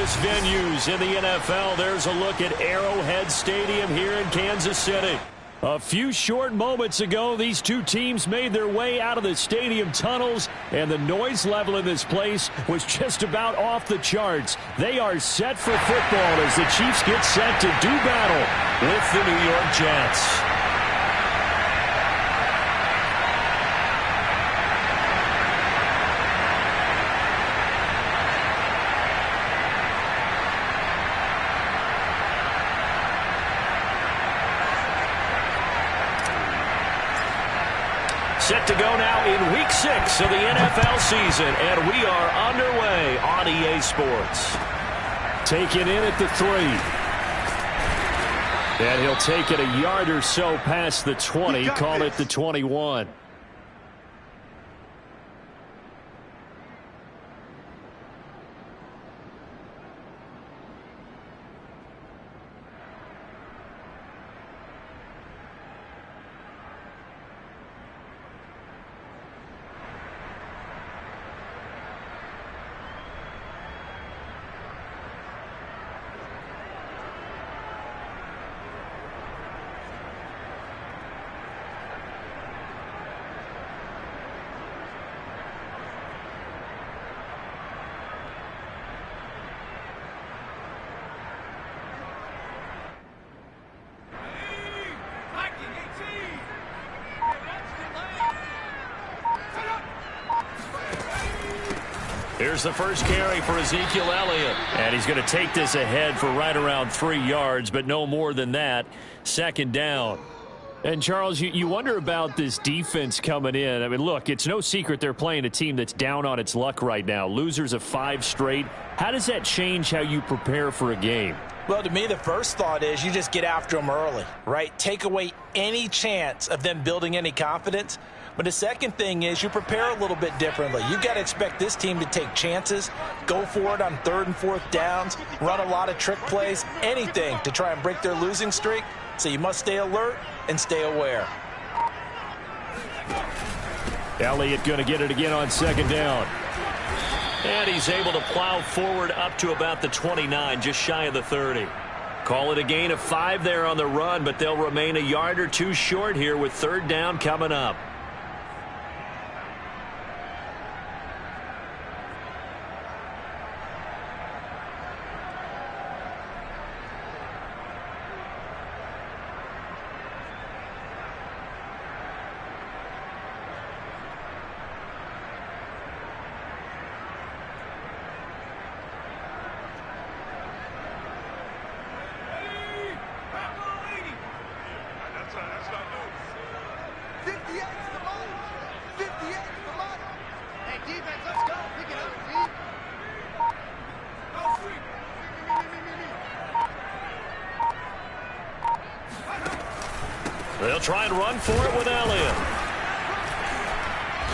famous venues in the NFL. There's a look at Arrowhead Stadium here in Kansas City. A few short moments ago, these two teams made their way out of the stadium tunnels, and the noise level in this place was just about off the charts. They are set for football as the Chiefs get set to do battle with the New York Jets. Set to go now in Week 6 of the NFL season, and we are underway on EA Sports. Taken in at the 3. And he'll take it a yard or so past the 20, call it the 21. Here's the first carry for Ezekiel Elliott. And he's going to take this ahead for right around 3 yards, but no more than that. Second down. And, Charles, you wonder about this defense coming in. I mean, look, it's no secret they're playing a team that's down on its luck right now. Losers of 5 straight. How does that change how you prepare for a game? Well, to me, the first thought is you just get after them early, right? Take away any chance of them building any confidence. But the second thing is you prepare a little bit differently. You've got to expect this team to take chances, go for it on 3rd and 4th downs, run a lot of trick plays, anything to try and break their losing streak. So you must stay alert and stay aware. Elliott going to get it again on 2nd down. And he's able to plow forward up to about the 29, just shy of the 30. Call it a gain of 5 there on the run, but they'll remain a yard or 2 short here with 3rd down coming up. They'll try and run for it with Elliott.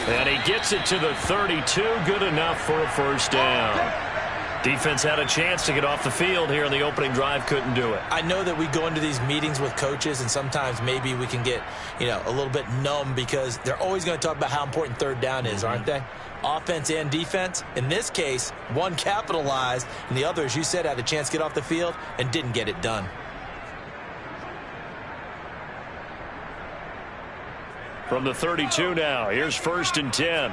And he gets it to the 32. Good enough for a 1st down. Defense had a chance to get off the field here in the opening drive. Couldn't do it. I know that we go into these meetings with coaches, and sometimes maybe we can get, a little bit numb because they're always going to talk about how important 3rd down is, aren't they? Offense and defense. In this case, one capitalized, and the other, as you said, had a chance to get off the field and didn't get it done. From the 32 now, here's 1st and 10.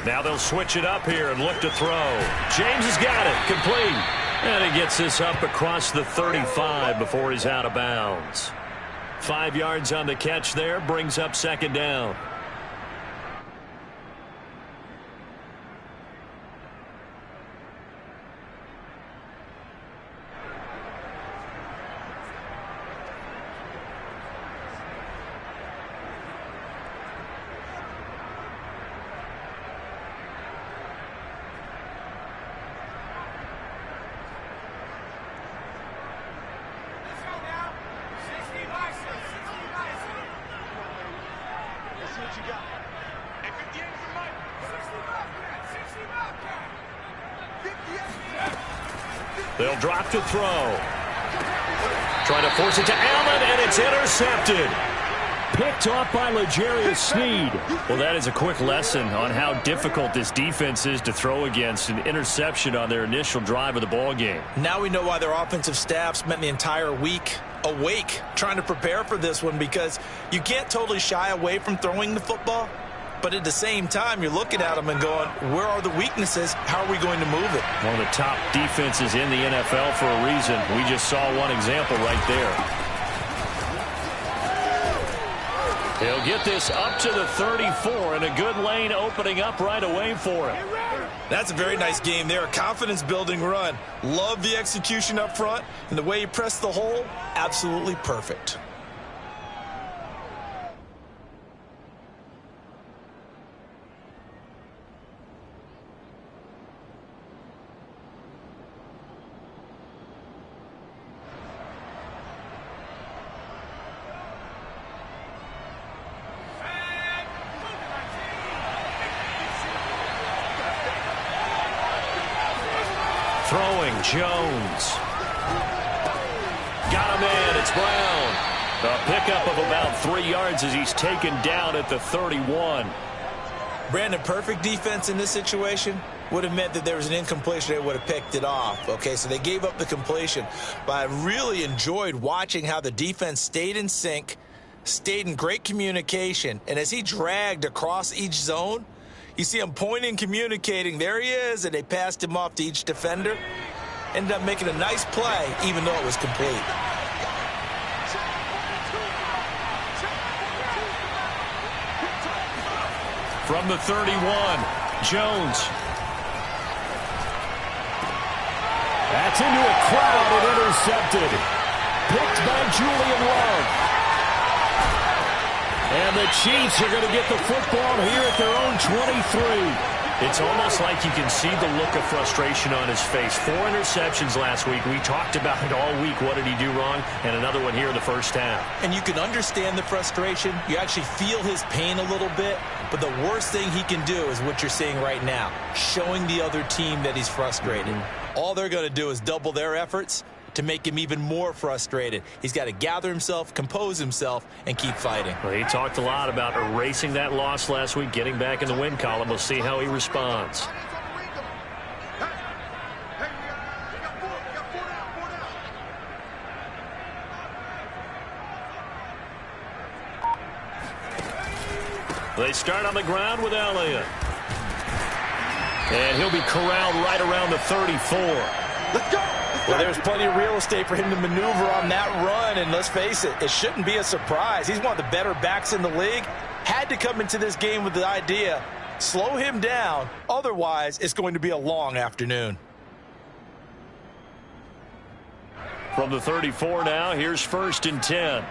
Now they'll switch it up here and look to throw. James has got it, complete. And he gets this up across the 35 before he's out of bounds. 5 yards on the catch there, brings up 2nd down. They'll drop to throw. Trying to force it to Allen, and it's intercepted. Picked off by L'Jarius Sneed. Well, that is a quick lesson on how difficult this defense is to throw against. An interception on their initial drive of the ball game. Now we know why their offensive staff spent the entire week awake trying to prepare for this one, because you can't totally shy away from throwing the football, but at the same time you're looking at them and going, where are the weaknesses? How are we going to move it? One of the top defenses in the NFL for a reason. We just saw one example right there. He'll get this up to the 34, and a good lane opening up right away for him. That's a very nice game there. A confidence-building run. Love the execution up front, and the way he pressed the hole, absolutely perfect. Throwing, Jones. Got him in, it's Brown. A pickup of about 3 yards as he's taken down at the 31. Brandon, perfect defense in this situation would have meant that there was an incompletion. They would have picked it off. Okay, so they gave up the completion. But I really enjoyed watching how the defense stayed in sync, stayed in great communication, and as he dragged across each zone, you see him pointing, communicating. There he is, and they passed him off to each defender. Ended up making a nice play, even though it was complete. From the 31, Jones. That's into a crowd and intercepted. Picked by Julian Love. And the Chiefs are going to get the football here at their own 23. It's almost like you can see the look of frustration on his face. 4 interceptions last week. We talked about it all week. What did he do wrong? And another one here in the first half. And you can understand the frustration. You actually feel his pain a little bit. But the worst thing he can do is what you're seeing right now, showing the other team that he's frustrated. All they're going to do is double their efforts to make him even more frustrated. He's got to gather himself, compose himself, and keep fighting. Well, he talked a lot about erasing that loss last week, getting back in the win column. We'll see how he responds. They start on the ground with Elliott. And he'll be corralled right around the 34. Let's go! Well, there's plenty of real estate for him to maneuver on that run, and let's face it, it shouldn't be a surprise. He's one of the better backs in the league. Had to come into this game with the idea, slow him down, otherwise it's going to be a long afternoon. From the 34 now, here's 1st and 10.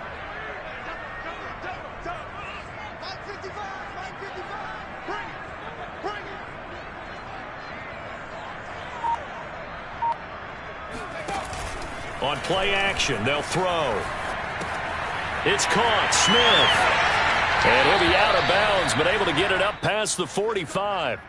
On play action, they'll throw. It's caught, Smith. And he'll be out of bounds, but able to get it up past the 45.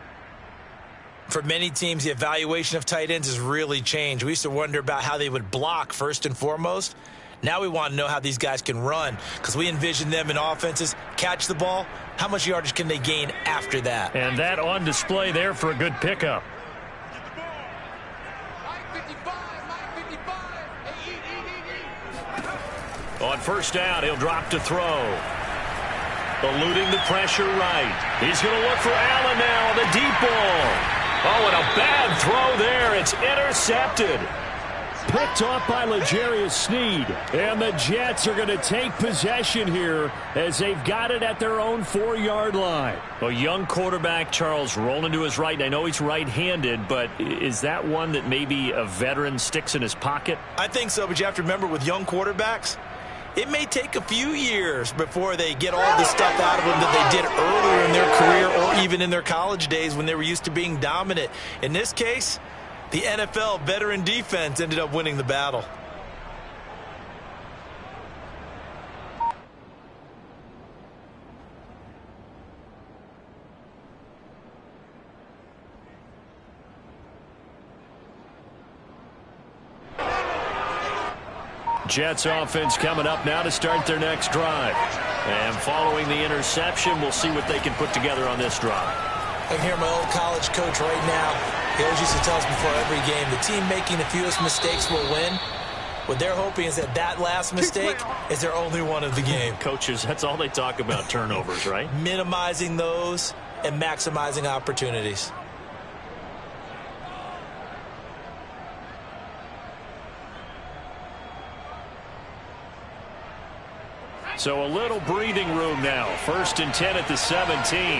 For many teams, the evaluation of tight ends has really changed. We used to wonder about how they would block first and foremost. Now we want to know how these guys can run, because we envision them in offenses, catch the ball, how much yardage can they gain after that? And that on display there for a good pickup. On 1st down, he'll drop to throw. Eluding the pressure right. He's going to look for Allen now on the deep ball. Oh, and a bad throw there. It's intercepted. Picked off by L'Jarius Sneed. And the Jets are going to take possession here as they've got it at their own 4-yard line. A young quarterback, Charles, rolling to his right. I know he's right-handed, but is that one that maybe a veteran sticks in his pocket? I think so, but you have to remember with young quarterbacks, it may take a few years before they get all the stuff out of them that they did earlier in their career or even in their college days when they were used to being dominant. In this case, the NFL veteran defense ended up winning the battle. Jets offense coming up now to start their next drive. And following the interception, we'll see what they can put together on this drive. I can hear my old college coach right now. He always used to tell us before every game, the team making the fewest mistakes will win. What they're hoping is that last mistake is their only one of the game. Coaches, that's all they talk about, turnovers, right? Minimizing those and maximizing opportunities. So a little breathing room now. 1st and 10 at the 17.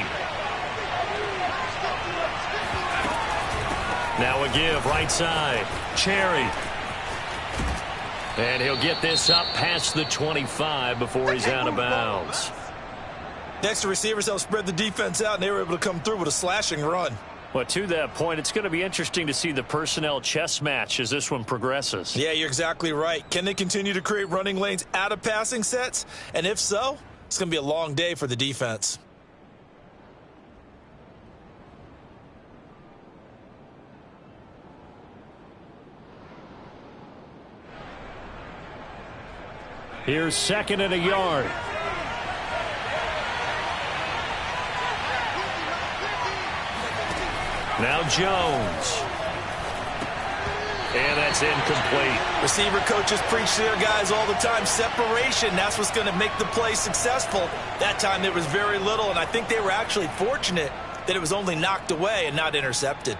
Now a give right side. Cherry. And he'll get this up past the 25 before he's out of bounds. Next, the receivers helped spread the defense out, and they were able to come through with a slashing run. Well, to that point, it's going to be interesting to see the personnel chess match as this one progresses. Yeah, you're exactly right. Can they continue to create running lanes out of passing sets? And if so, it's going to be a long day for the defense. Here's 2nd and a yard. Now Jones. And that's incomplete. Receiver coaches preach to their guys all the time. Separation, that's what's going to make the play successful. That time there was very little, and I think they were actually fortunate that it was only knocked away and not intercepted.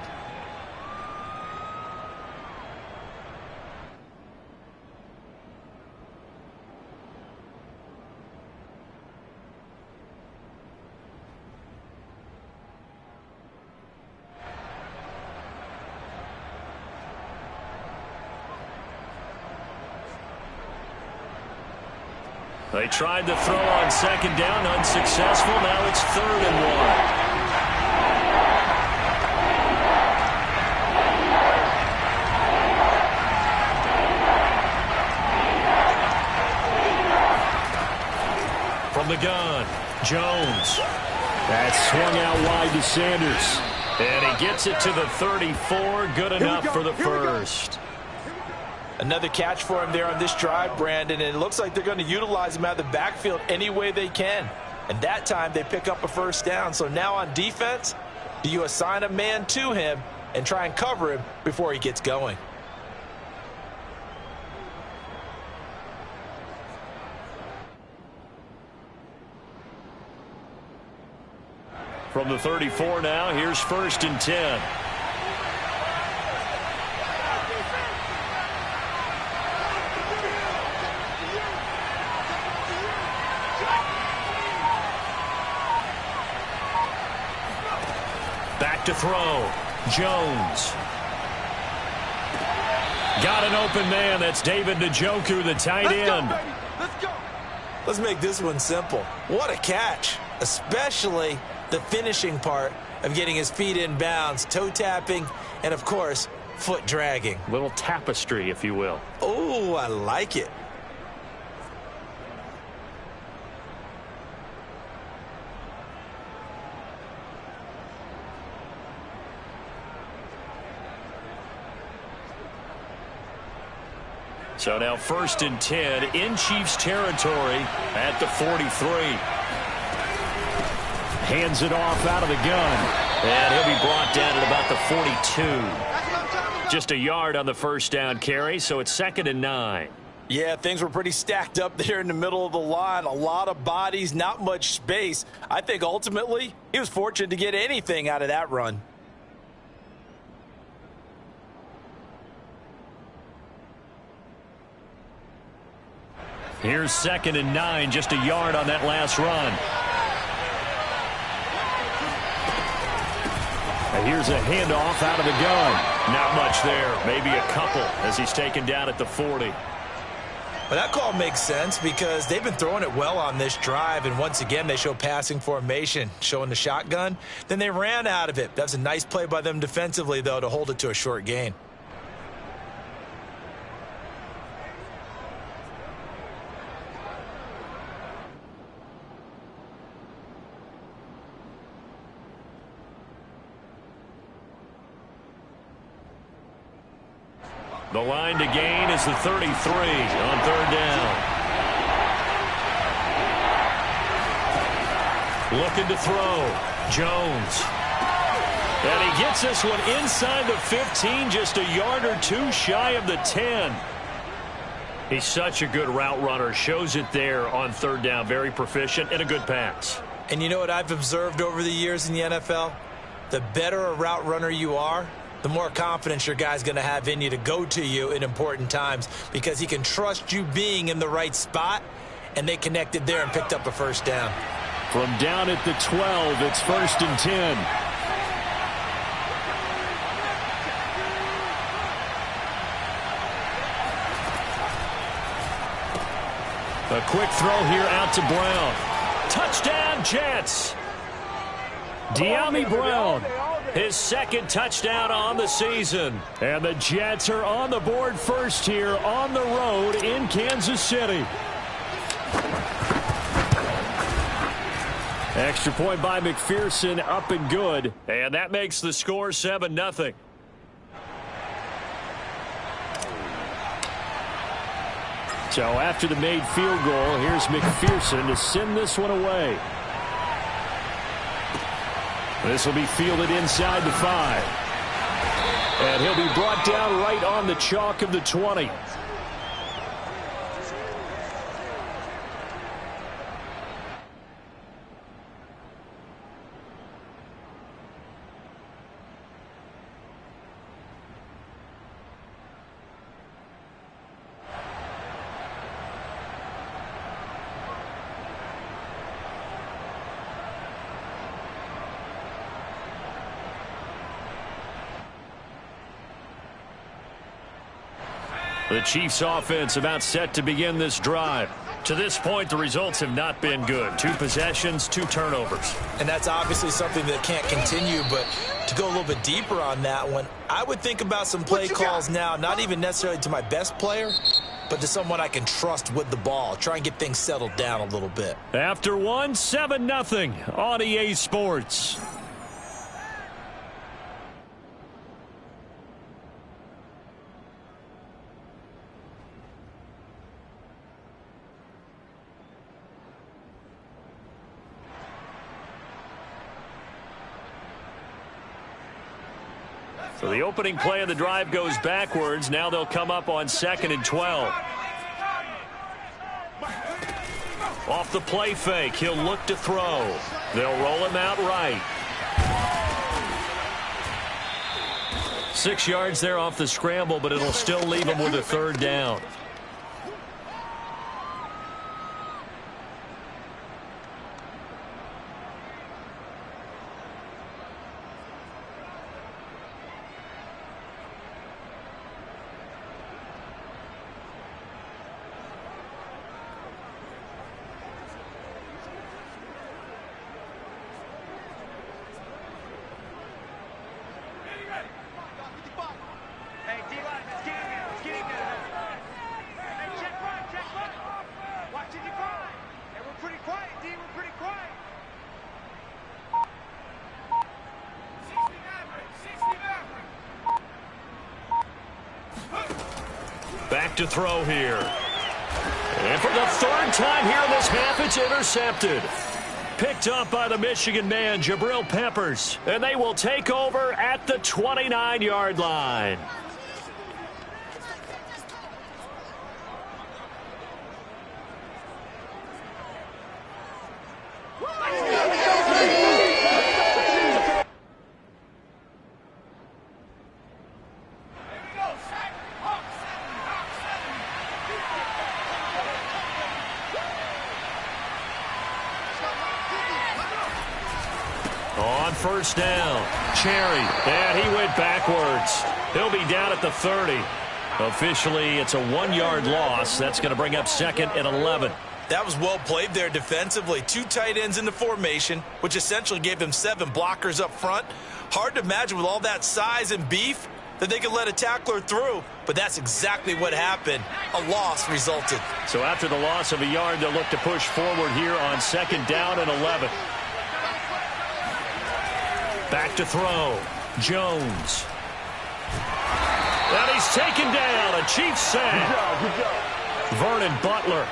They tried to throw on 2nd down, unsuccessful. Now it's 3rd and 1. From the gun, Jones. That swung out wide to Sanders. And he gets it to the 34. Good enough for the first. Another catch for him there on this drive, Brandon, and it looks like they're going to utilize him out of the backfield any way they can. And that time they pick up a 1st down. So now on defense, do you assign a man to him and try and cover him before he gets going? From the 34 now, here's 1st and 10. Back to throw. Jones. Got an open man. That's David Njoku, the tight end. Let's go. Let's make this one simple. What a catch, especially the finishing part of getting his feet in bounds, toe tapping, and, of course, foot dragging. Little tapestry, if you will. Oh, I like it. So now 1st and 10 in Chiefs territory at the 43. Hands it off out of the gun. And he'll be brought down at about the 42. Just a yard on the 1st down carry, so it's 2nd and 9. Yeah, things were pretty stacked up there in the middle of the line. A lot of bodies, not much space. I think ultimately he was fortunate to get anything out of that run. Here's 2nd and 9, just a yard on that last run. And here's a handoff out of the gun. Not much there, maybe a couple as he's taken down at the 40. But that call makes sense because they've been throwing it well on this drive, and once again they show passing formation, showing the shotgun. Then they ran out of it. That was a nice play by them defensively, though, to hold it to a short gain. The line to gain is the 33 on third down. Looking to throw. Jones. And he gets this one inside the 15, just a yard or two shy of the 10. He's such a good route runner. Shows it there on third down. Very proficient and a good pass. And you know what I've observed over the years in the NFL? The better a route runner you are, the more confidence your guy's going to have in you to go to you in important times because he can trust you being in the right spot, and they connected there and picked up a first down. From down at the 12, it's 1st and 10. A quick throw here out to Brown. Touchdown, Jets. De'Ami Brown, his second touchdown on the season. And the Jets are on the board first here on the road in Kansas City. Extra point by McPherson, up and good. And that makes the score 7-0. So after the made field goal, here's McPherson to send this one away. This will be fielded inside the 5. And he'll be brought down right on the chalk of the 20. The Chiefs offense about set to begin this drive. To this point, the results have not been good. 2 possessions, 2 turnovers. And that's obviously something that can't continue, but to go a little bit deeper on that one, I would think about some play calls now, not even necessarily to my best player, but to someone I can trust with the ball. Try and get things settled down a little bit. After one, 7-0 on EA Sports. So the opening play of the drive goes backwards. Now they'll come up on 2nd and 12. Off the play fake, he'll look to throw. They'll roll him out right. 6 yards there off the scramble, but it'll still leave him with a 3rd down. Back to throw here. And for the 3rd time here in this half, it's intercepted. Picked up by the Michigan man, Jabril Peppers. And they will take over at the 29-yard line. On 1st down, Cherry, and he went backwards. He'll be down at the 30. Officially, it's a 1-yard loss. That's going to bring up 2nd and 11. That was well played there defensively. 2 tight ends in the formation, which essentially gave them 7 blockers up front. Hard to imagine with all that size and beef that they could let a tackler through, but that's exactly what happened. A loss resulted. So after the loss of a yard, they'll look to push forward here on 2nd down and 11. Back to throw. Jones. And he's taken down. A Chiefs sack. Good job. Vernon Butler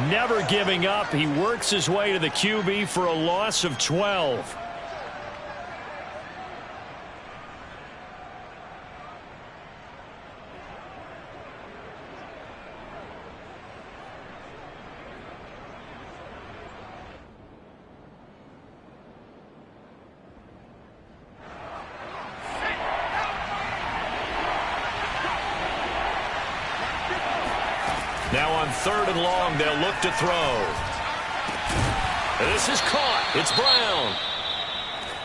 never giving up. He works his way to the QB for a loss of 12. Now on 3rd and long, they'll look to throw. This is caught. It's Brown.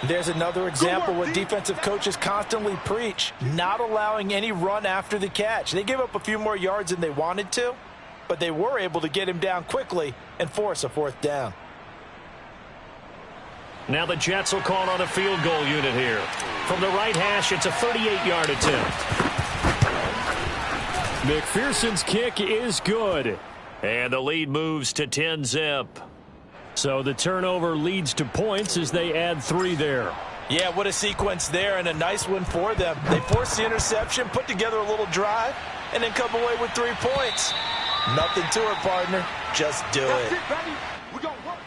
There's another example what defensive coaches constantly preach, not allowing any run after the catch. They gave up a few more yards than they wanted to, but they were able to get him down quickly and force a 4th down. Now the Jets will call on a field goal unit here. From the right hash, it's a 38-yard attempt. McPherson's kick is good. And the lead moves to 10-zip. So the turnover leads to points as they add 3 there. Yeah, what a sequence there, and a nice one for them. They forced the interception, put together a little drive, and then come away with 3 points. Nothing to it, partner. Just do it. We're going to work.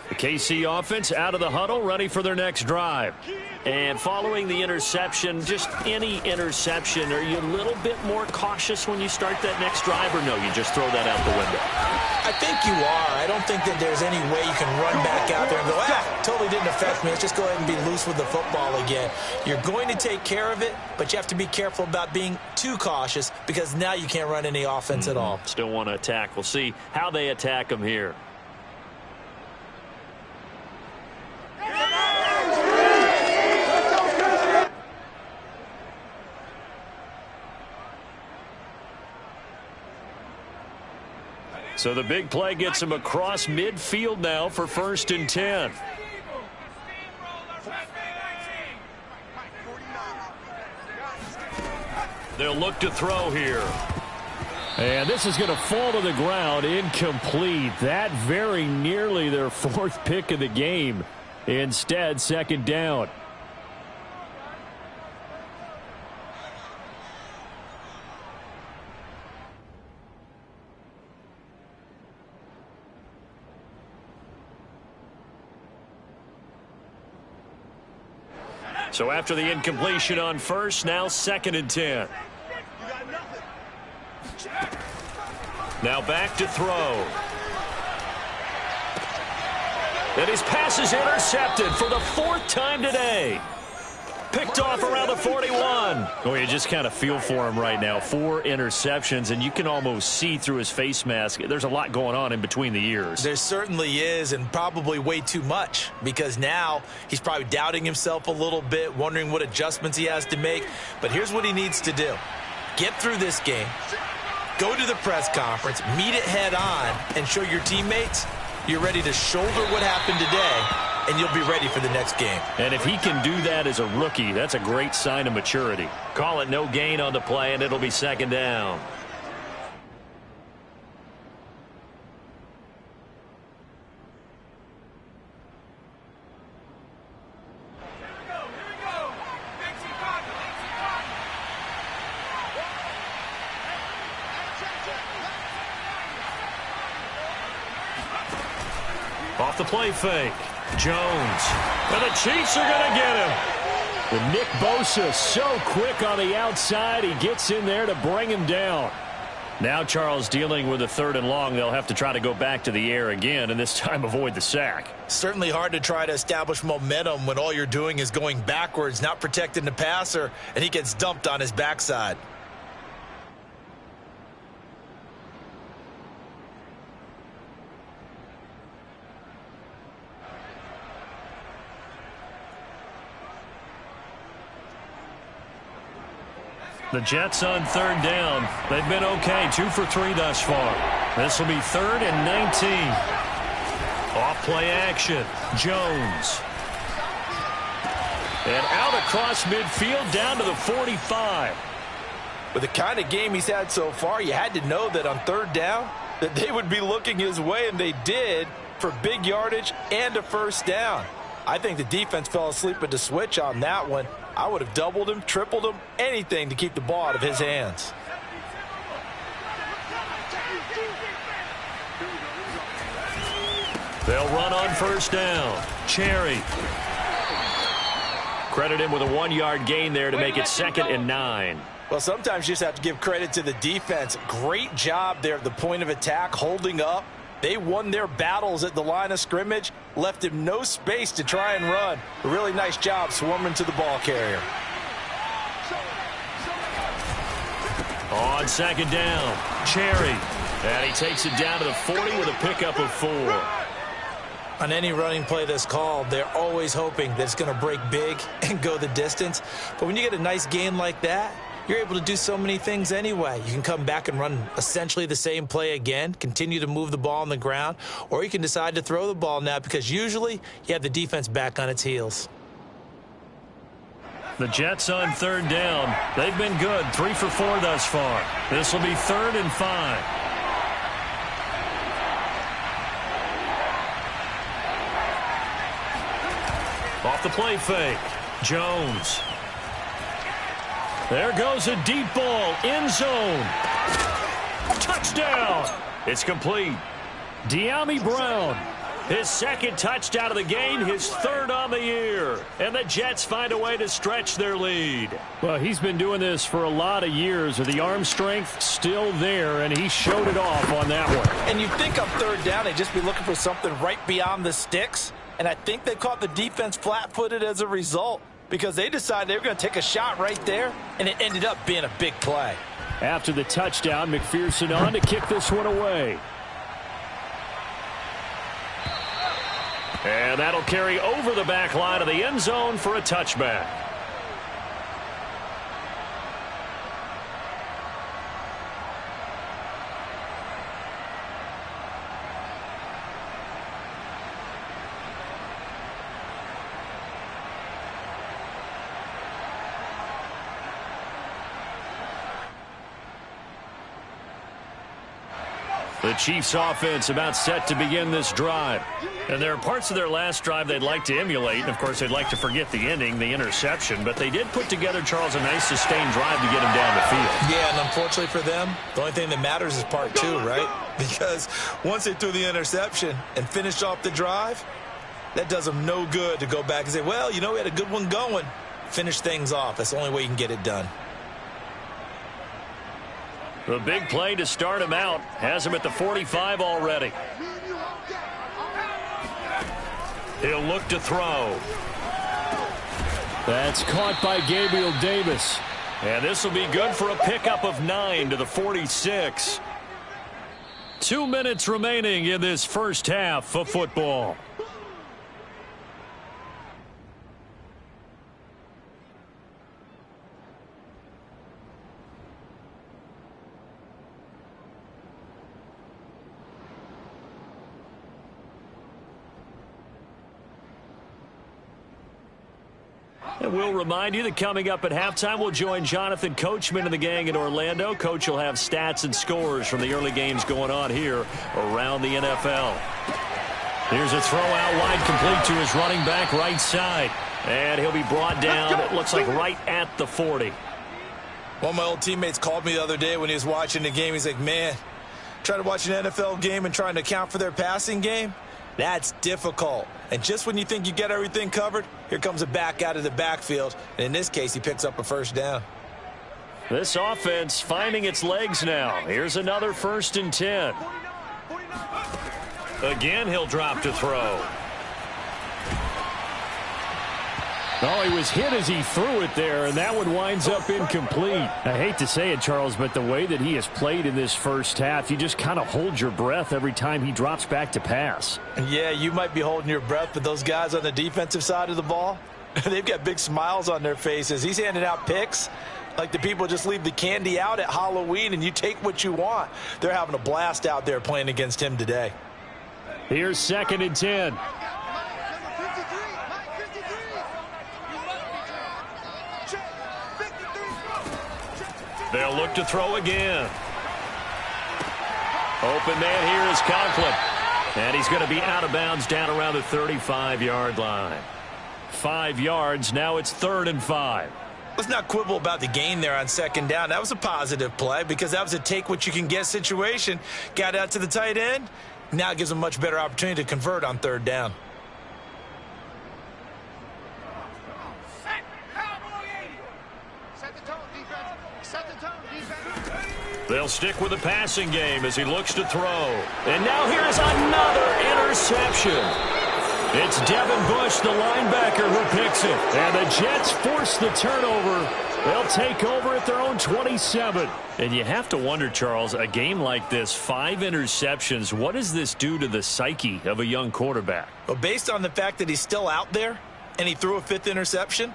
The KC offense out of the huddle, ready for their next drive. And following the interception, just any interception, are you a little bit more cautious when you start that next drive, or no, you just throw that out the window? I think you are. I don't think that there's any way you can run back out there and go, totally didn't affect me. Let's just go ahead and be loose with the football again. You're going to take care of it, but you have to be careful about being too cautious because now you can't run any offense at all. Still want to attack. We'll see how they attack them here. So the big play gets him across midfield now for 1st and 10. They'll look to throw here. And this is going to fall to the ground, incomplete. That very nearly their 4th pick of the game. Instead, 2nd down. So after the incompletion on 1st, now 2nd and 10. Now back to throw. And his pass is intercepted for the 4th time today. Picked off around the 41. Oh, you just kind of feel for him right now. 4 interceptions, and you can almost see through his face mask. There's a lot going on in between the ears. There certainly is, and probably way too much, because now he's probably doubting himself a little bit, wondering what adjustments he has to make. But here's what he needs to do. Get through this game, go to the press conference, meet it head on, and show your teammates you're ready to shoulder what happened today, and you'll be ready for the next game. And if he can do that as a rookie, that's a great sign of maturity. Call it no gain on the play, and it'll be 2nd down. Off the play fake. Jones. And the Chiefs are going to get him. And Nick Bosa so quick on the outside. He gets in there to bring him down. Now Charles dealing with a 3rd and long. They'll have to try to go back to the air again, and this time avoid the sack. Certainly hard to try to establish momentum when all you're doing is going backwards, not protecting the passer, and he gets dumped on his backside. The Jets on third down. They've been okay, 2 for 3 thus far. This will be 3rd and 19. Off play action. Jones. And out across midfield down to the 45. With the kind of game he's had so far, you had to know that on third down that they would be looking his way, and they did, for big yardage and a first down. I think the defense fell asleep at the switch on that one. I would have doubled him, tripled him, anything to keep the ball out of his hands. They'll run on first down. Cherry. Credit him with a 1-yard gain there to make it 2nd and 9. Well, sometimes you just have to give credit to the defense. Great job there at the point of attack, holding up. They won their battles at the line of scrimmage, left him no space to try and run. A really nice job swarming to the ball carrier. On 2nd down, Cherry. And he takes it down to the 40 with a pickup of 4. On any running play that's called, they're always hoping that it's going to break big and go the distance. But when you get a nice gain like that, you're able to do so many things anyway. You can come back and run essentially the same play again, continue to move the ball on the ground, or you can decide to throw the ball now because usually you have the defense back on its heels. The Jets on 3rd down. They've been good, 3 for 4 thus far. This will be 3rd and 5. Off the play fake. Jones. There goes a deep ball. End zone. Touchdown. It's complete. De'Ami Brown. His 2nd touchdown of the game, his 3rd on the year. And the Jets find a way to stretch their lead. Well, he's been doing this for a lot of years. With the arm strength still there, and he showed it off on that one. And you'd think on 3rd down they'd just be looking for something right beyond the sticks. And I think they caught the defense flat-footed as a result because they decided they were going to take a shot right there, and it ended up being a big play. After the touchdown, McPherson on to kick this one away. And that'll carry over the back line of the end zone for a touchback. The Chiefs offense about set to begin this drive. And there are parts of their last drive they'd like to emulate. And, of course, they'd like to forget the ending, the interception. But they did put together, Charles, a nice sustained drive to get him down the field. Yeah, and unfortunately for them, the only thing that matters is part 2, right? Because once they threw the interception and finished off the drive, that does them no good to go back and say, well, you know, we had a good one going. Finish things off. That's the only way you can get it done. The big play to start him out has him at the 45 already. He'll look to throw. That's caught by Gabriel Davis. And this will be good for a pickup of 9 to the 46. 2 minutes remaining in this first half of football. And we'll remind you that coming up at halftime, we'll join Jonathan Coachman and the gang in Orlando. Coach will have stats and scores from the early games going on here around the NFL. Here's a throw out wide, complete to his running back right side. And he'll be brought down, it looks like right at the 40. One of my old teammates called me the other day when he was watching the game. He's like, man, trying to watch an NFL game and trying to account for their passing game? That's difficult. And just when you think you get everything covered, here comes a back out of the backfield. And in this case, he picks up a first down. This offense finding its legs now. Here's another 1st and 10. Again, he'll drop to throw. Oh, he was hit as he threw it there, and that one winds up incomplete. I hate to say it, Charles, but the way that he has played in this first half, you just kind of hold your breath every time he drops back to pass. Yeah, you might be holding your breath, but those guys on the defensive side of the ball, they've got big smiles on their faces. He's handing out picks. Like the people just leave the candy out at Halloween and you take what you want. They're having a blast out there playing against him today. Here's 2nd and 10. They'll look to throw again. Open man here is Conklin. And he's going to be out of bounds down around the 35-yard line. 5 yards. Now it's 3rd and 5. Let's not quibble about the gain there on 2nd down. That was a positive play because that was a take-what-you-can-get situation. Got out to the tight end. Now it gives them a much better opportunity to convert on 3rd down. They'll stick with the passing game as he looks to throw. And now here's another interception. It's Devin Bush, the linebacker, who picks it. And the Jets force the turnover. They'll take over at their own 27. And you have to wonder, Charles, a game like this, 5 interceptions, what does this do to the psyche of a young quarterback? Well, based on the fact that he's still out there and he threw a 5th interception,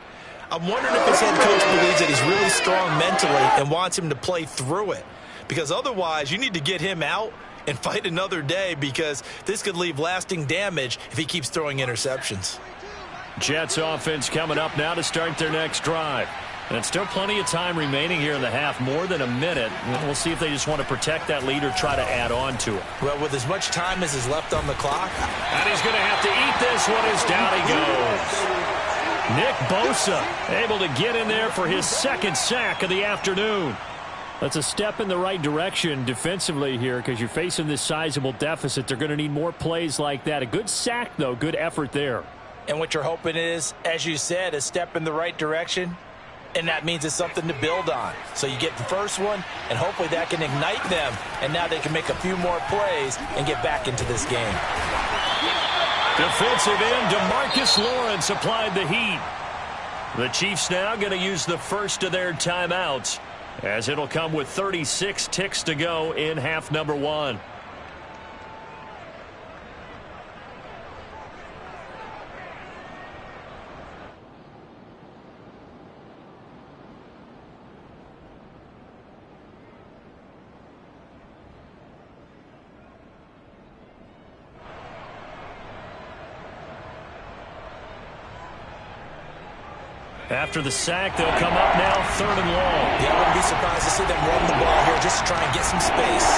I'm wondering if his head coach believes that he's really strong mentally and wants him to play through it. Because otherwise, you need to get him out and fight another day because this could leave lasting damage if he keeps throwing interceptions. Jets offense coming up now to start their next drive. And it's still plenty of time remaining here in the half, more than a minute. We'll see if they just want to protect that lead or try to add on to it. Well, with as much time as is left on the clock. And he's going to have to eat this one as down he goes. Nick Bosa able to get in there for his 2nd sack of the afternoon. That's a step in the right direction defensively here because you're facing this sizable deficit. They're going to need more plays like that. A good sack, though. Good effort there. And what you're hoping is, as you said, a step in the right direction. And that means it's something to build on. So you get the first one, and hopefully that can ignite them. And now they can make a few more plays and get back into this game. Defensive end DeMarcus Lawrence applied the heat. The Chiefs now going to use the first of their timeouts, as it'll come with 36 ticks to go in half number 1. After the sack, they'll come up now 3rd and long. Yeah, I wouldn't be surprised to see them run the ball here just to try and get some space.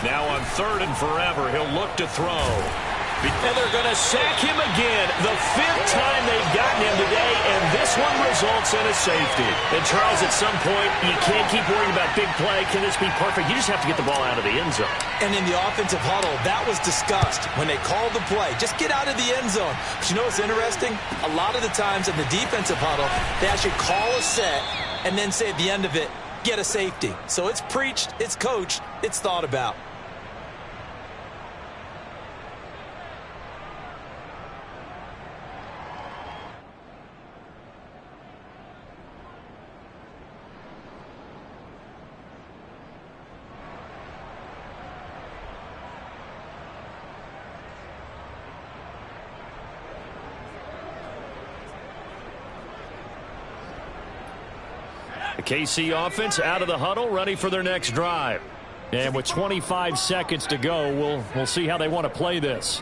Now on 3rd and forever, he'll look to throw. And they're going to sack him again, the 5th time they've gotten him today, and this one results in a safety. And Charles, at some point, you can't keep worrying about big play. Can this be perfect? You just have to get the ball out of the end zone. And in the offensive huddle, that was discussed when they called the play. Just get out of the end zone. But you know what's interesting? A lot of the times in the defensive huddle, they actually call a set and then say at the end of it, get a safety. So it's preached, it's coached, it's thought about. The KC offense out of the huddle, ready for their next drive. And with 25 seconds to go, we'll see how they want to play this.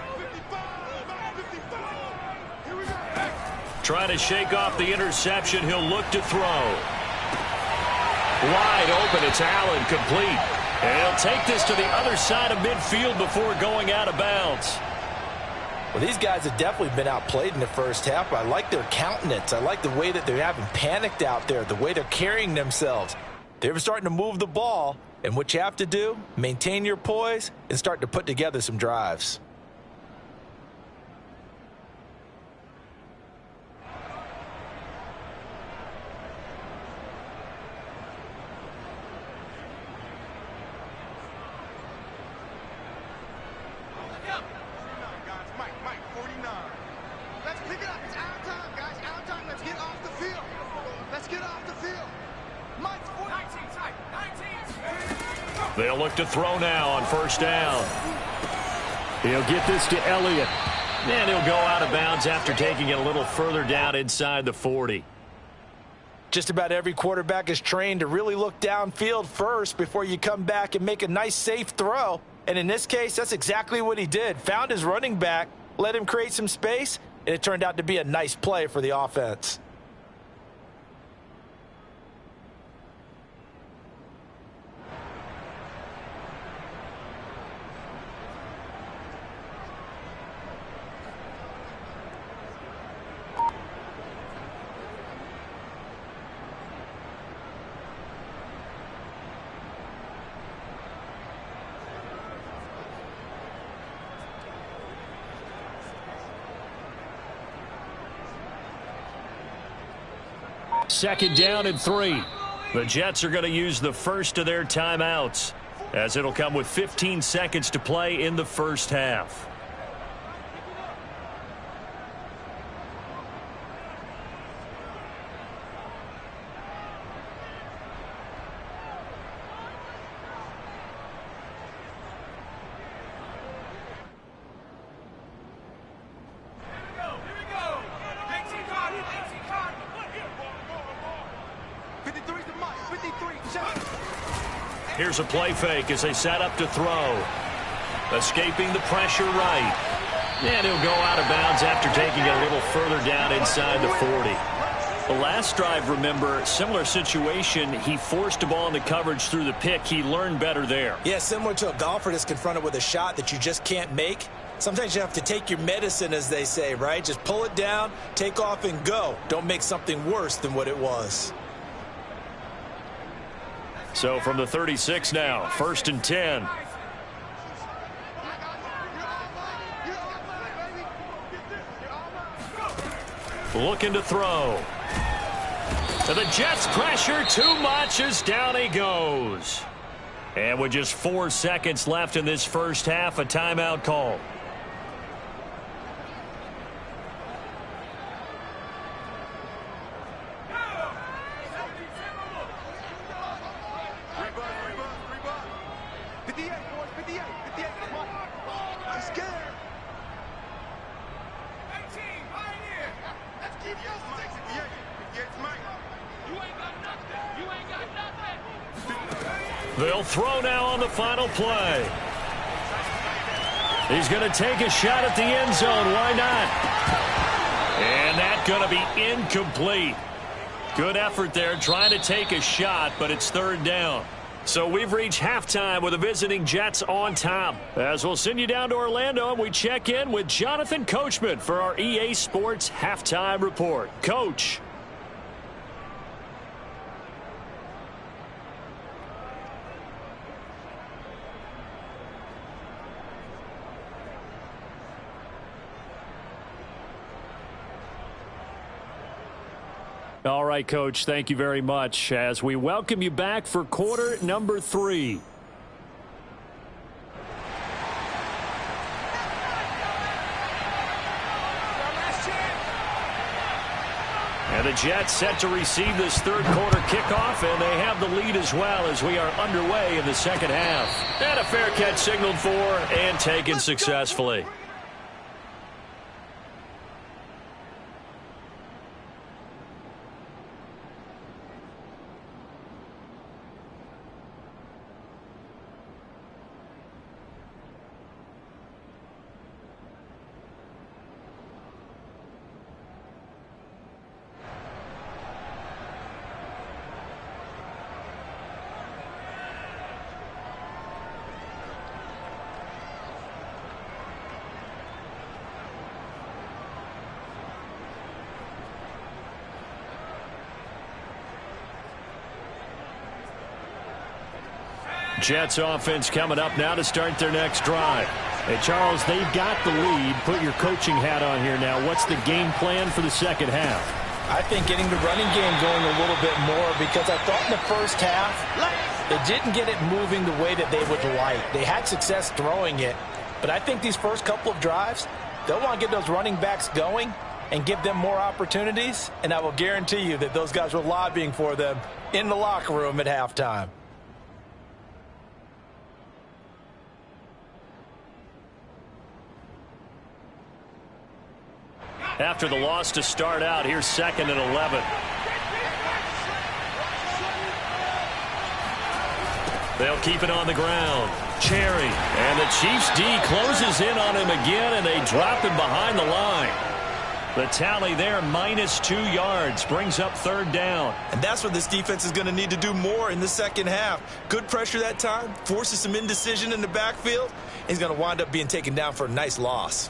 Trying to shake off the interception. He'll look to throw. Wide open. It's Allen, complete. And he'll take this to the other side of midfield before going out of bounds. Well, these guys have definitely been outplayed in the first half. I like their countenance. I like the way that they haven't panicked out there, the way they're carrying themselves. They're starting to move the ball, and what you have to do, maintain your poise and start to put together some drives. They'll look to throw now on first down. He'll get this to Elliott. And he'll go out of bounds after taking it a little further down inside the 40. Just about every quarterback is trained to really look downfield first before you come back and make a nice, safe throw. And in this case, that's exactly what he did. Found his running back, let him create some space, and it turned out to be a nice play for the offense. Second down and 3. The Jets are going to use the first of their timeouts, as it'll come with 15 seconds to play in the first half. Here's a play fake as they set up to throw. Escaping the pressure right. And he'll go out of bounds after taking it a little further down inside the 40. The last drive, remember, similar situation. He forced a ball into coverage through the pick. He learned better there. Yeah, similar to a golfer that's confronted with a shot that you just can't make. Sometimes you have to take your medicine, as they say, right? Just pull it down, take off, and go. Don't make something worse than what it was. So from the 36 now, 1st and 10. Looking to throw. To the Jets, pressure too much as down he goes. And with just 4 seconds left in this first half, a timeout call. They'll throw now on the final play. He's going to take a shot at the end zone. Why not? And that's going to be incomplete. Good effort there trying to take a shot, but it's 3rd down. So we've reached halftime with the visiting Jets on top. As we'll send you down to Orlando, and we check in with Jonathan Coachman for our EA Sports Halftime Report. Coach. All right, Coach, thank you very much as we welcome you back for quarter number 3. And the Jets set to receive this 3rd quarter kickoff, and they have the lead as well as we are underway in the second half. And a fair catch signaled for and taken successfully. Jets offense coming up now to start their next drive. Hey, Charles, they've got the lead. Put your coaching hat on here now. What's the game plan for the second half? I think getting the running game going a little bit more, because I thought in the first half they didn't get it moving the way that they would like. They had success throwing it, but I think these first couple of drives, they'll want to get those running backs going and give them more opportunities, and I will guarantee you that those guys were lobbying for them in the locker room at halftime. After the loss to start out, here's 2nd and 11. They'll keep it on the ground. Cherry. And the Chiefs D closes in on him again, and they drop him behind the line. The tally there, -2 yards, brings up 3rd down. And that's what this defense is going to need to do more in the second half. Good pressure that time, forces some indecision in the backfield. He's going to wind up being taken down for a nice loss.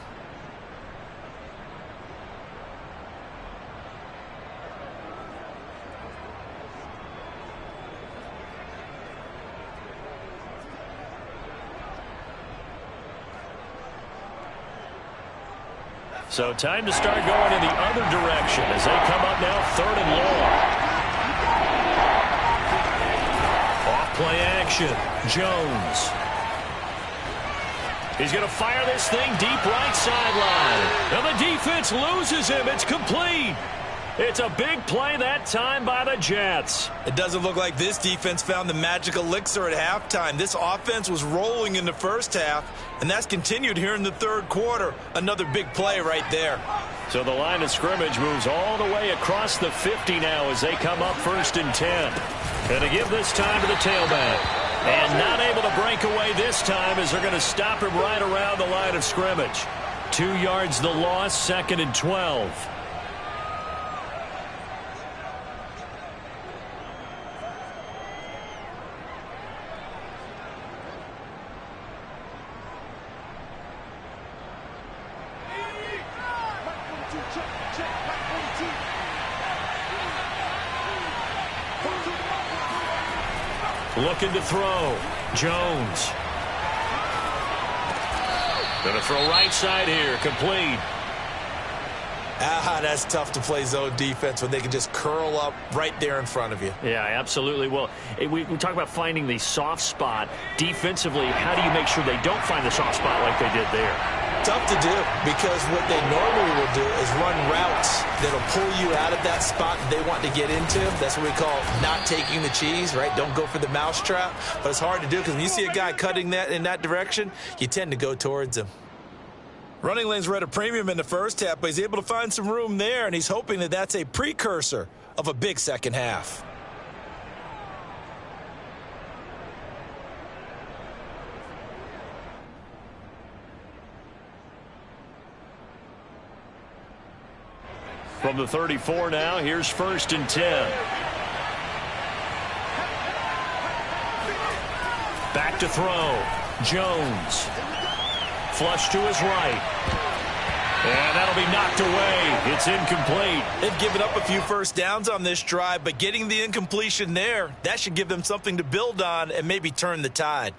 So time to start going in the other direction as they come up now 3rd and long. Off play action. Jones. He's going to fire this thing deep right sideline. And the defense loses him. It's complete. It's a big play that time by the Jets. It doesn't look like this defense found the magic elixir at halftime. This offense was rolling in the first half, and that's continued here in the 3rd quarter. Another big play right there. So the line of scrimmage moves all the way across the 50 now as they come up 1st and 10. And to give this time to the tailback. And not able to break away this time as they're going to stop him right around the line of scrimmage. 2 yards the loss, 2nd and 12. Looking to throw. Jones. Going to throw right side here. Complete. That's tough to play zone defense when they can just curl up right there in front of you. Yeah, absolutely. Well, we talk about finding the soft spot. Defensively, how do you make sure they don't find the soft spot like they did there? Tough to do, because what they normally will do is run routes that'll pull you out of that spot that they want to get into. That's what we call not taking the cheese, right? Don't go for the mousetrap. But it's hard to do because when you see a guy cutting that in that direction, you tend to go towards him. Running lanes were at a premium in the first half, but he's able to find some room there, and he's hoping that that's a precursor of a big second half. From the 34 now, here's 1st and 10. Back to throw. Jones. Flush to his right. And that'll be knocked away. It's incomplete. They've given up a few first downs on this drive, but getting the incompletion there, that should give them something to build on and maybe turn the tide.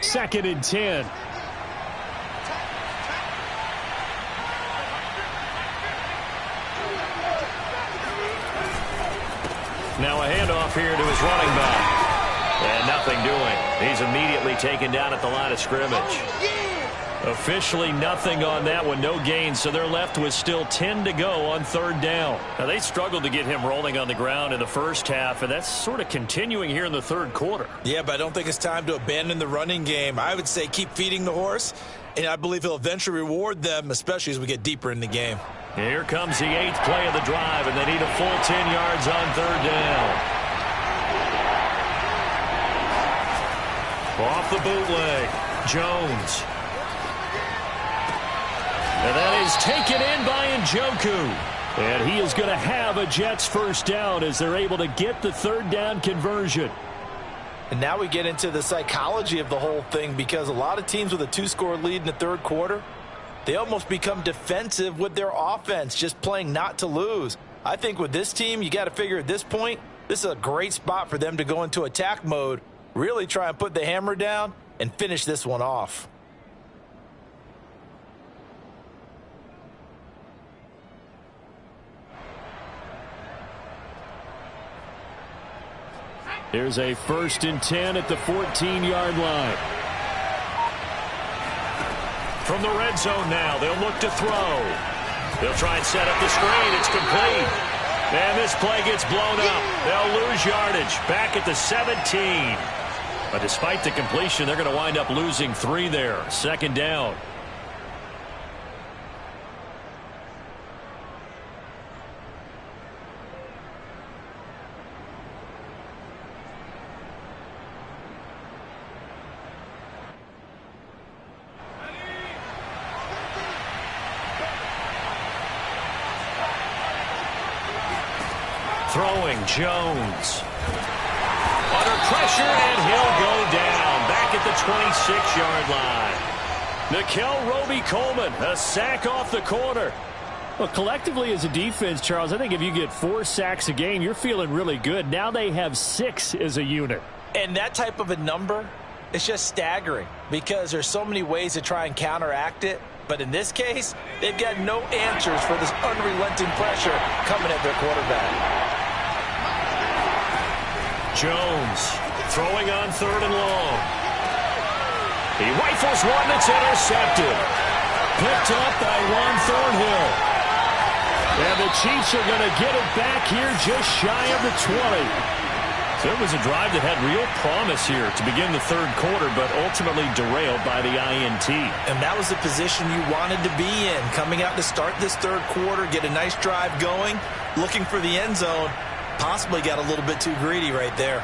Second and 10. Now a handoff here to his running back. And nothing doing. He's immediately taken down at the line of scrimmage. Officially nothing on that one, no gain, so they're left with still 10 to go on 3rd down. Now they struggled to get him rolling on the ground in the first half, and that's sort of continuing here in the 3rd quarter. Yeah, but I don't think it's time to abandon the running game. I would say keep feeding the horse, and I believe he'll eventually reward them, especially as we get deeper in the game. Here comes the 8th play of the drive, and they need a full 10 yards on 3rd down. Off the bootleg, Jones. And that is taken in by Njoku. And he is going to have a Jets first down as they're able to get the 3rd down conversion. And now we get into the psychology of the whole thing, because a lot of teams with a 2-score lead in the 3rd quarter, they almost become defensive with their offense, just playing not to lose. I think with this team, you got to figure at this point, this is a great spot for them to go into attack mode, really try and put the hammer down and finish this one off. Here's a 1st and 10 at the 14-yard line. From the red zone now, they'll look to throw. They'll try and set up the screen. It's complete. And this play gets blown up. They'll lose yardage back at the 17. But despite the completion, they're going to wind up losing 3 there. 2nd down. Throwing Jones. Under pressure, and he'll go down. Back at the 26-yard line. Nikel Roby-Coleman, a sack off the corner. Well, collectively as a defense, Charles, I think if you get 4 sacks a game, you're feeling really good. Now they have 6 as a unit. And that type of a number is just staggering because there's so many ways to try and counteract it. But in this case, they've got no answers for this unrelenting pressure coming at their quarterback. Jones throwing on 3rd and long. He rifles one that's intercepted. Picked up by Juan Thornhill. And the Chiefs are going to get it back here just shy of the 20. So it was a drive that had real promise here to begin the 3rd quarter, but ultimately derailed by the INT. And that was the position you wanted to be in. Coming out to start this 3rd quarter, get a nice drive going, looking for the end zone. Possibly got a little bit too greedy right there.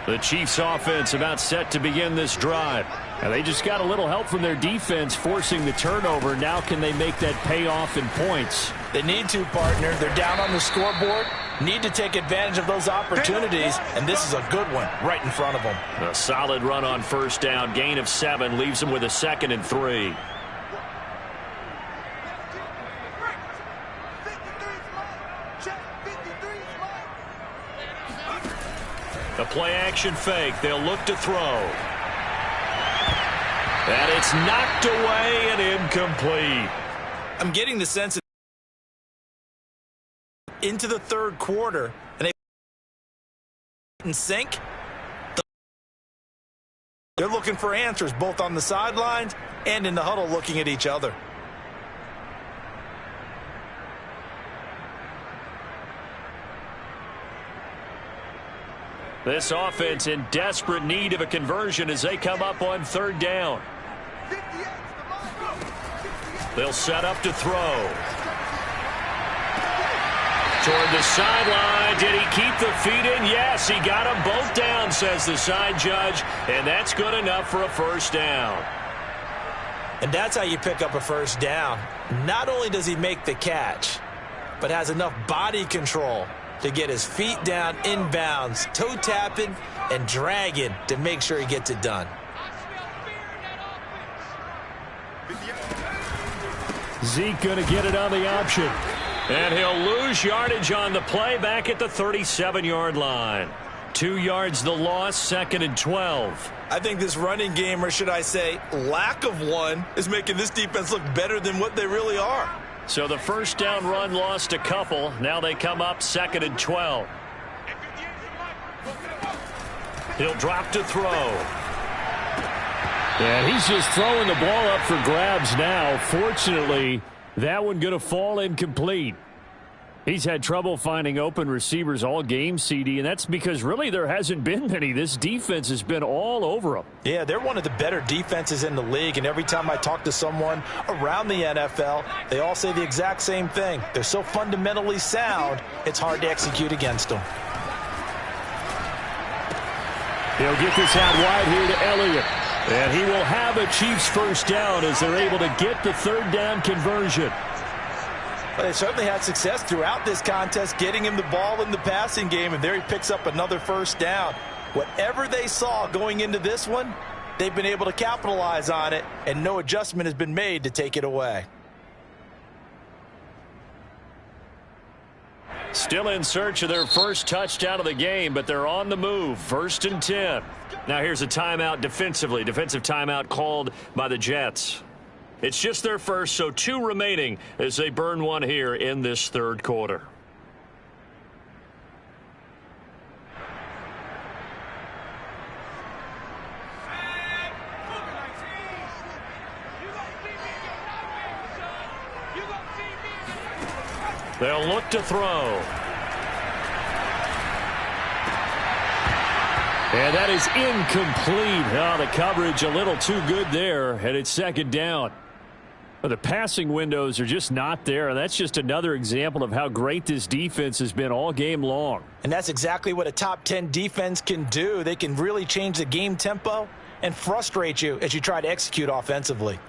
The Chiefs offense about set to begin this drive. Now they just got a little help from their defense forcing the turnover. Now can they make that pay off in points? They need to, partner. They're down on the scoreboard. Need to take advantage of those opportunities, and this is a good one right in front of them. A solid run on 1st down. Gain of 7 leaves them with a 2nd and 3. The play-action fake. They'll look to throw. And it's knocked away and incomplete. I'm getting the sense that into the 3rd quarter, and they in sync. They're looking for answers both on the sidelines and in the huddle looking at each other. This offense in desperate need of a conversion as they come up on 3rd down. They'll set up to throw. Toward the sideline. Did he keep the feet in? Yes, he got them both down, says the side judge, and that's good enough for a 1st down. And that's how you pick up a 1st down. Not only does he make the catch, but has enough body control to get his feet down inbounds, toe tapping and dragging to make sure he gets it done. Zeke going to get it on the option. And he'll lose yardage on the play back at the 37-yard line. 2 yards the loss, 2nd and 12. I think this running game, or should I say lack of one, is making this defense look better than what they really are. So the 1st down run lost a couple. Now they come up 2nd and 12. He'll drop to throw. And he's just throwing the ball up for grabs now. Fortunately, that one going to fall incomplete. He's had trouble finding open receivers all game, CD, and that's because really there hasn't been many. This defense has been all over them. Yeah, they're one of the better defenses in the league, and every time I talk to someone around the NFL, they all say the exact same thing. They're so fundamentally sound, it's hard to execute against them. He'll get this out wide here to Elliott. And he will have a Chiefs 1st down as they're able to get the 3rd down conversion. But they certainly had success throughout this contest, getting him the ball in the passing game, and there he picks up another 1st down. Whatever they saw going into this one, they've been able to capitalize on it, and no adjustment has been made to take it away. Still in search of their 1st touchdown of the game, but they're on the move. 1st and 10. Now here's a timeout defensively. Defensive timeout called by the Jets. It's just their 1st, so 2 remaining as they burn one here in this 3rd quarter. They'll look to throw. And that is incomplete. Oh, the coverage a little too good there, and it's second down. Well, the passing windows are just not there, and that's just another example of how great this defense has been all game long. And that's exactly what a top 10 defense can do. They can really change the game tempo and frustrate you as you try to execute offensively.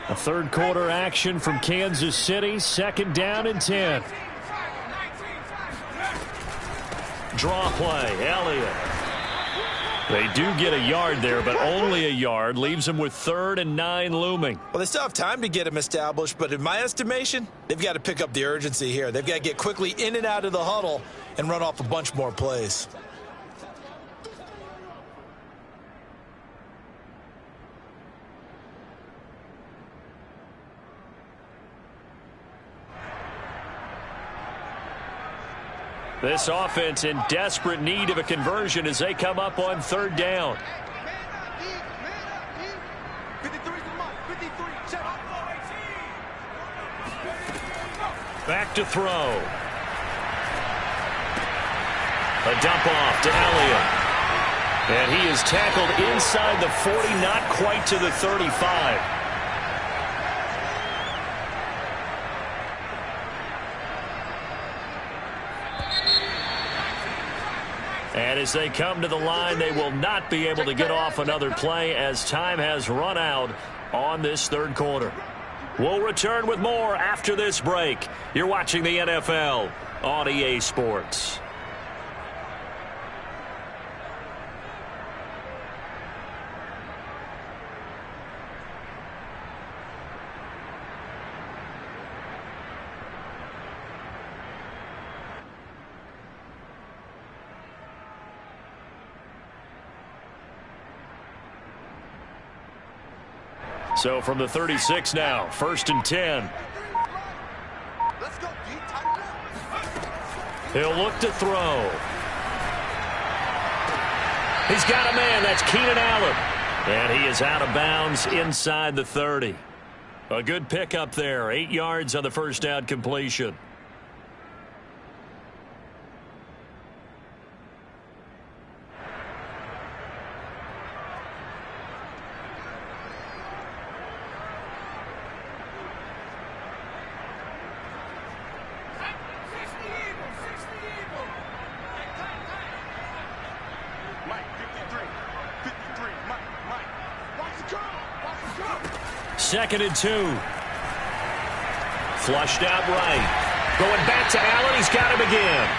A third quarter action from Kansas City, second down and 10. Draw play, Elliott. They do get a yard there, but only a yard. Leaves them with 3rd and 9 looming. Well, they still have time to get them established, but in my estimation, they've got to pick up the urgency here. They've got to get quickly in and out of the huddle and run off a bunch more plays. This offense in desperate need of a conversion as they come up on 3rd down. Back to throw. A dump off to Elliott. And he is tackled inside the 40, not quite to the 35. And as they come to the line, they will not be able to get off another play as time has run out on this third quarter. We'll return with more after this break. You're watching the NFL on EA Sports. So from the 36 now, 1st and 10. He'll look to throw. He's got a man. That's Keenan Allen. And he is out of bounds inside the 30. A good pickup there. 8 yards on the first down completion. Second and 2. Flushed out right. Going back to Allen. He's got him again.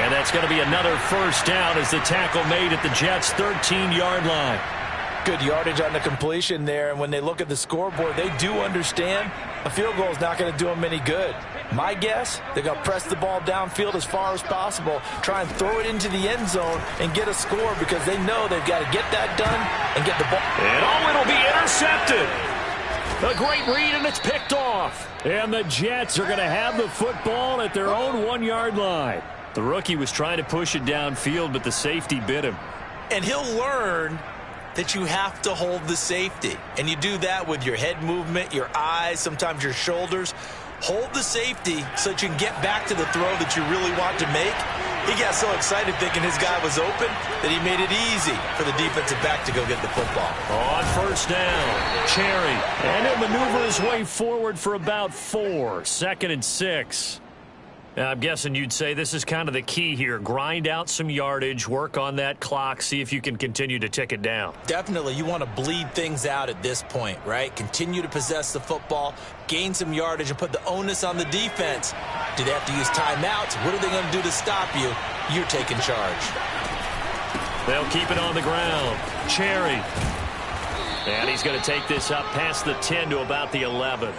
And that's going to be another first down as the tackle made at the Jets' 13-yard line. Good yardage on the completion there. And when they look at the scoreboard, they do understand a field goal is not going to do them any good. My guess, they're going to press the ball downfield as far as possible, try and throw it into the end zone and get a score because they know they've got to get that done and get the ball. And it'll be intercepted. A great read, and it's picked off. And the Jets are going to have the football at their own 1-yard line. The rookie was trying to push it downfield, but the safety bit him. And he'll learn that you have to hold the safety. And you do that with your head movement, your eyes, sometimes your shoulders. Hold the safety so that you can get back to the throw that you really want to make. He got so excited thinking his guy was open that he made it easy for the defensive back to go get the football. On first down, Cherry. And he'll maneuver his way forward for about 4. 2nd and 6. Now, I'm guessing you'd say this is kind of the key here. Grind out some yardage, work on that clock, see if you can continue to tick it down. Definitely, you want to bleed things out at this point, right? Continue to possess the football, gain some yardage, and put the onus on the defense. Do they have to use timeouts? What are they going to do to stop you? You're taking charge. They'll keep it on the ground. Cherry. And he's going to take this up past the 10 to about the 11.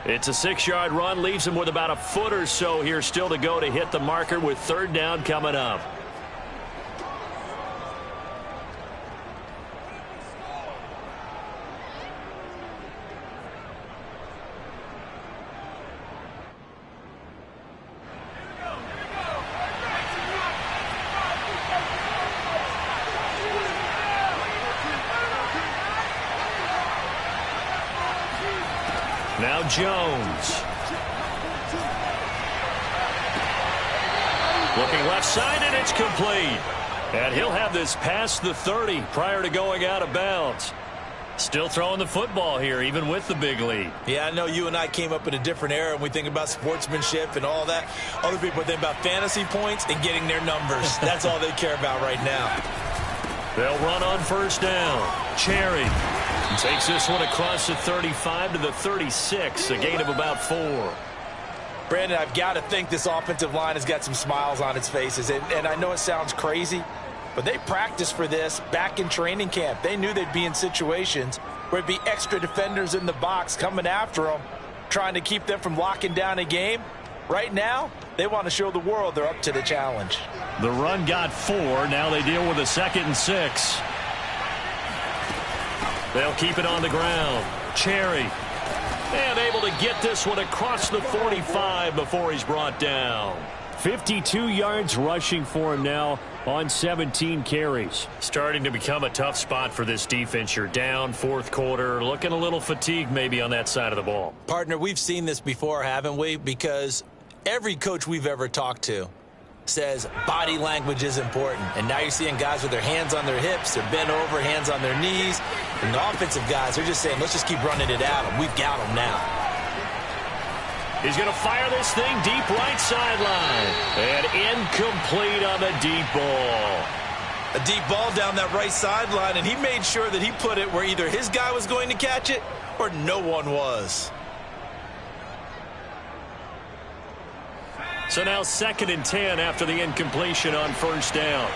It's a 6-yard run, leaves him with about a foot or so here still to go to hit the marker with 3rd down coming up. Now Jones. Looking left side, and it's complete. And he'll have this past the 30 prior to going out of bounds. Still throwing the football here, even with the big lead. Yeah, I know you and I came up in a different era, and we think about sportsmanship and all that. Other people think about fantasy points and getting their numbers. That's all they care about right now. They'll run on first down. Cherry takes this one across the 35 to the 36, a gain of about 4. Brandon, I've got to think this offensive line has got some smiles on its faces. And I know it sounds crazy, but they practiced for this back in training camp. They knew they'd be in situations where it'd be extra defenders in the box coming after them, trying to keep them from locking down a game. Right now, they want to show the world they're up to the challenge. The run got 4. Now they deal with a 2nd and 6. They'll keep it on the ground. Cherry. And able to get this one across the 45 before he's brought down. 52 yards rushing for him now on 17 carries. Starting to become a tough spot for this defense. You're down, fourth quarter, looking a little fatigued maybe on that side of the ball. Partner, we've seen this before, haven't we? Because every coach we've ever talked to says body language is important. And now you're seeing guys with their hands on their hips, they're bent over, hands on their knees. And the offensive guys, they're just saying, let's just keep running it at them. We've got them now. He's going to fire this thing deep right sideline. And incomplete on the deep ball. A deep ball down that right sideline, and he made sure that he put it where either his guy was going to catch it or no one was. So now 2nd and 10 after the incompletion on first down.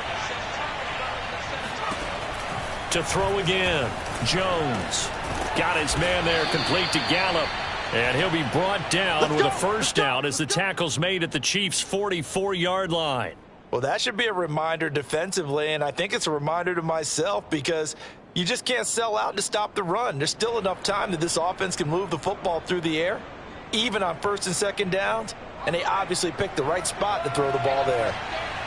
To throw again. Jones got his man there, complete to Gallup. And he'll be brought down with a first down as the tackle's made at the Chiefs' 44-yard line. Well, that should be a reminder defensively, and I think it's a reminder to myself because you just can't sell out to stop the run. There's still enough time that this offense can move the football through the air, even on 1st and 2nd downs, and they obviously picked the right spot to throw the ball there.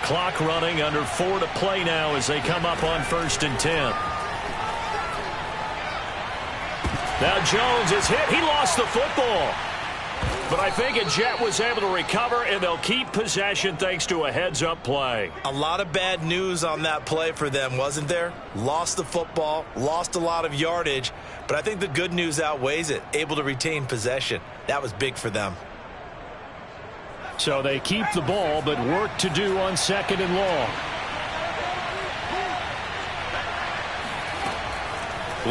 Clock running, under 4 to play now as they come up on 1st and 10. Now Jones is hit. He lost the football. But I think a Jet was able to recover, and they'll keep possession thanks to a heads-up play. A lot of bad news on that play for them, wasn't there? Lost the football, lost a lot of yardage, but I think the good news outweighs it. Able to retain possession. That was big for them. So they keep the ball, but work to do on 2nd and long.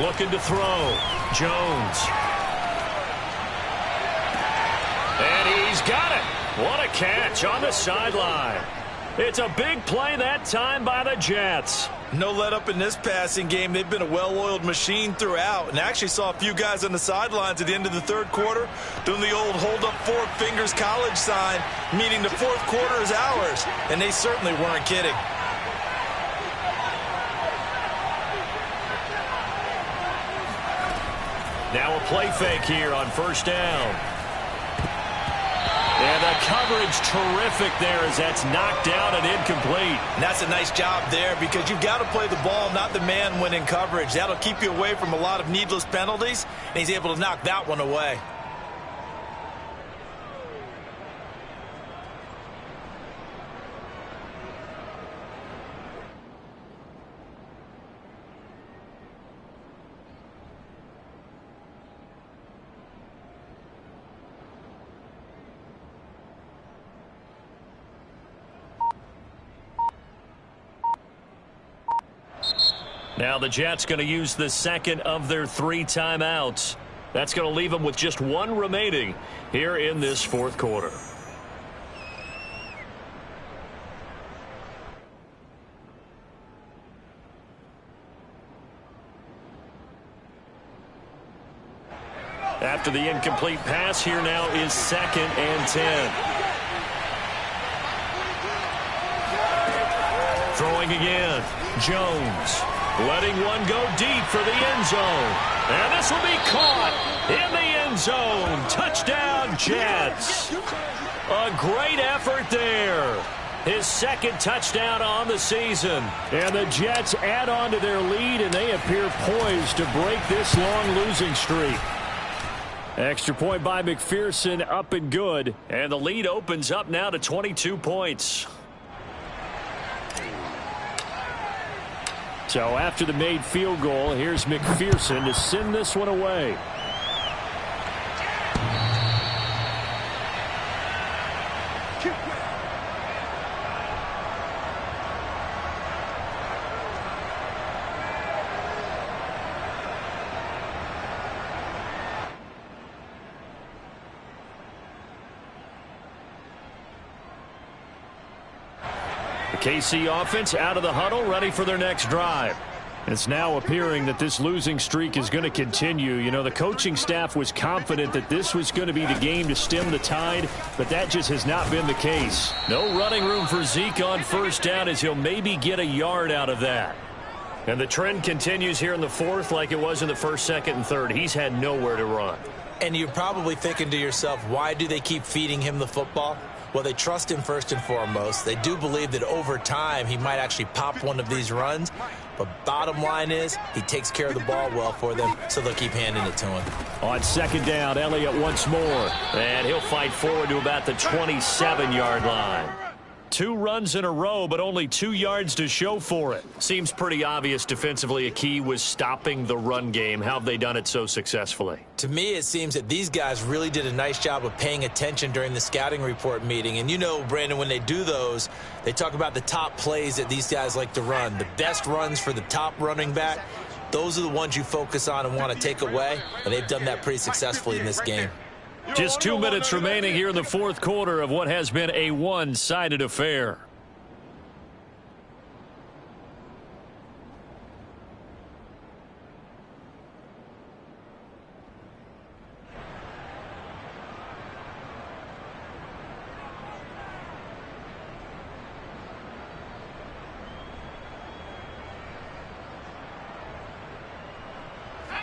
Looking to throw. Jones. And he's got it. What a catch on the sideline. It's a big play that time by the Jets. No let up in this passing game. They've been a well-oiled machine throughout. And I actually saw a few guys on the sidelines at the end of the 3rd quarter doing the old hold up 4 fingers college sign, meaning the 4th quarter is ours. And they certainly weren't kidding. Now a play fake here on first down. And the coverage terrific there as that's knocked down and incomplete. And that's a nice job there because you've got to play the ball, not the man when in coverage. That'll keep you away from a lot of needless penalties, and he's able to knock that one away. Now the Jets going to use the 2nd of their 3 timeouts. That's going to leave them with just 1 remaining here in this 4th quarter. After the incomplete pass, here now is 2nd and 10. Throwing again. Jones. Letting one go deep for the end zone. And this will be caught in the end zone. Touchdown, Jets. A great effort there. His 2nd touchdown on the season. And the Jets add on to their lead, and they appear poised to break this long losing streak. Extra point by McPherson, up and good. And the lead opens up now to 22 points. So after the made field goal, here's McPherson to send this one away. KC offense out of the huddle, ready for their next drive. It's now appearing that this losing streak is going to continue. You know, the coaching staff was confident that this was going to be the game to stem the tide, but that just has not been the case. No running room for Zeke on first down, as he'll maybe get a yard out of that. And the trend continues here in the fourth like it was in the first, second, and third. He's had nowhere to run. And you're probably thinking to yourself, why do they keep feeding him the football? Well, they trust him first and foremost. They do believe that over time he might actually pop one of these runs. But bottom line is he takes care of the ball well for them, so they'll keep handing it to him. On second down, Elliott once more. And he'll fight forward to about the 27-yard line. 2 runs in a row, but only 2 yards to show for it. Seems pretty obvious defensively a key was stopping the run game. How have they done it so successfully? To me, it seems that these guys really did a nice job of paying attention during the scouting report meeting. And you know, Brandon, when they do those, they talk about the top plays that these guys like to run. The best runs for the top running back, those are the ones you focus on and want to take away. And they've done that pretty successfully in this game. Just 2 minutes remaining here in the fourth quarter of what has been a one-sided affair.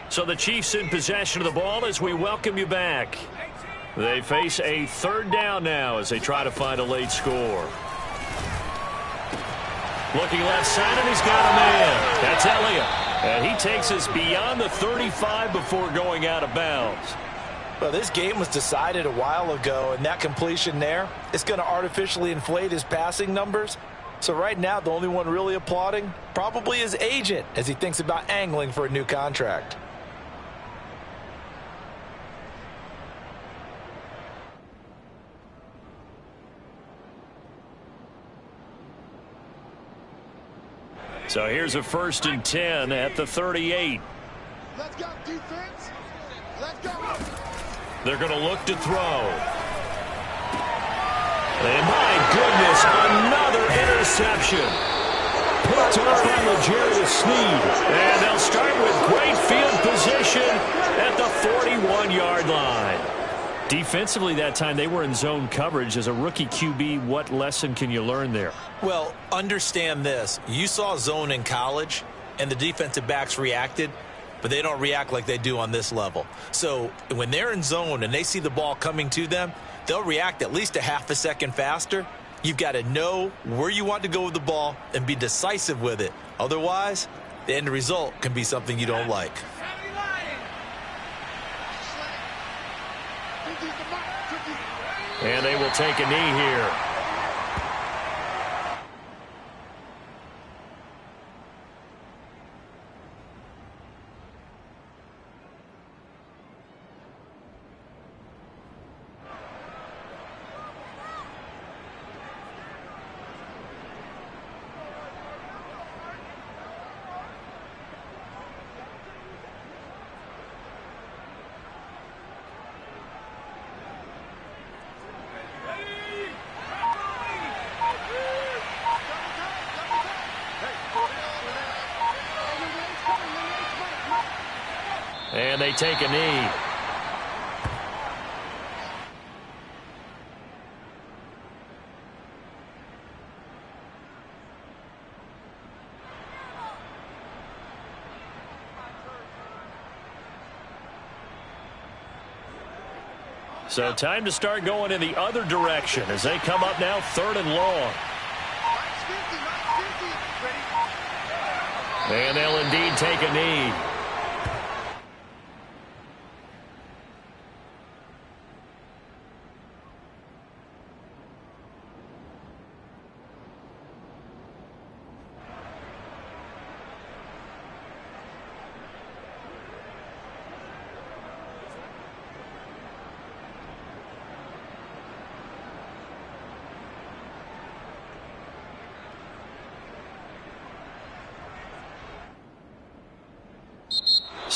So the Chiefs in possession of the ball as we welcome you back. They face a third down now as they try to find a late score. Looking left side, and he's got a man. That's Elliott. And he takes us beyond the 35 before going out of bounds. Well, this game was decided a while ago, and that completion there is going to artificially inflate his passing numbers. So right now, the only one really applauding probably his agent as he thinks about angling for a new contract. So here's a 1st and 10 at the 38. Let's go, defense. Let's go. They're going to look to throw. And my goodness, another interception. Picked up by L'Jarius Sneed. And they'll start with great field position at the 41-yard line. Defensively that time, they were in zone coverage. As a rookie QB, what lesson can you learn there? Well, understand this. You saw zone in college, and the defensive backs reacted, but they don't react like they do on this level. So when they're in zone and they see the ball coming to them, they'll react at least a half a second faster. You've got to know where you want to go with the ball and be decisive with it. Otherwise, the end result can be something you don't like. And they will take a knee here. And they take a knee. So time to start going in the other direction as they come up now 3rd and long. And they'll indeed take a knee.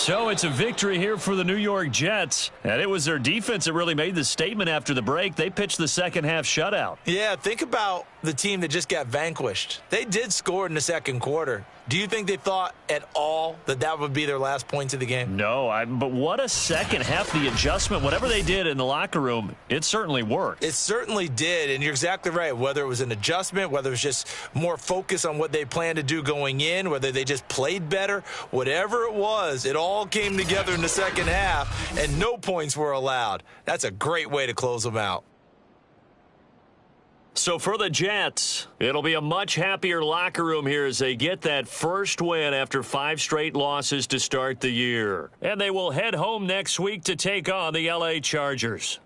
So it's a victory here for the New York Jets. And it was their defense that really made the statement after the break. They pitched the second half shutout. Yeah, think about the team that just got vanquished. They did score in the second quarter. Do you think they thought at all that that would be their last points of the game? No, but what a second half. The adjustment, whatever they did in the locker room, it certainly worked. It certainly did, and you're exactly right. Whether it was an adjustment, whether it was just more focus on what they planned to do going in, whether they just played better, whatever it was, it all came together in the second half, and no points were allowed. That's a great way to close them out. So for the Jets, it'll be a much happier locker room here as they get that first win after 5 straight losses to start the year. And they will head home next week to take on the LA Chargers.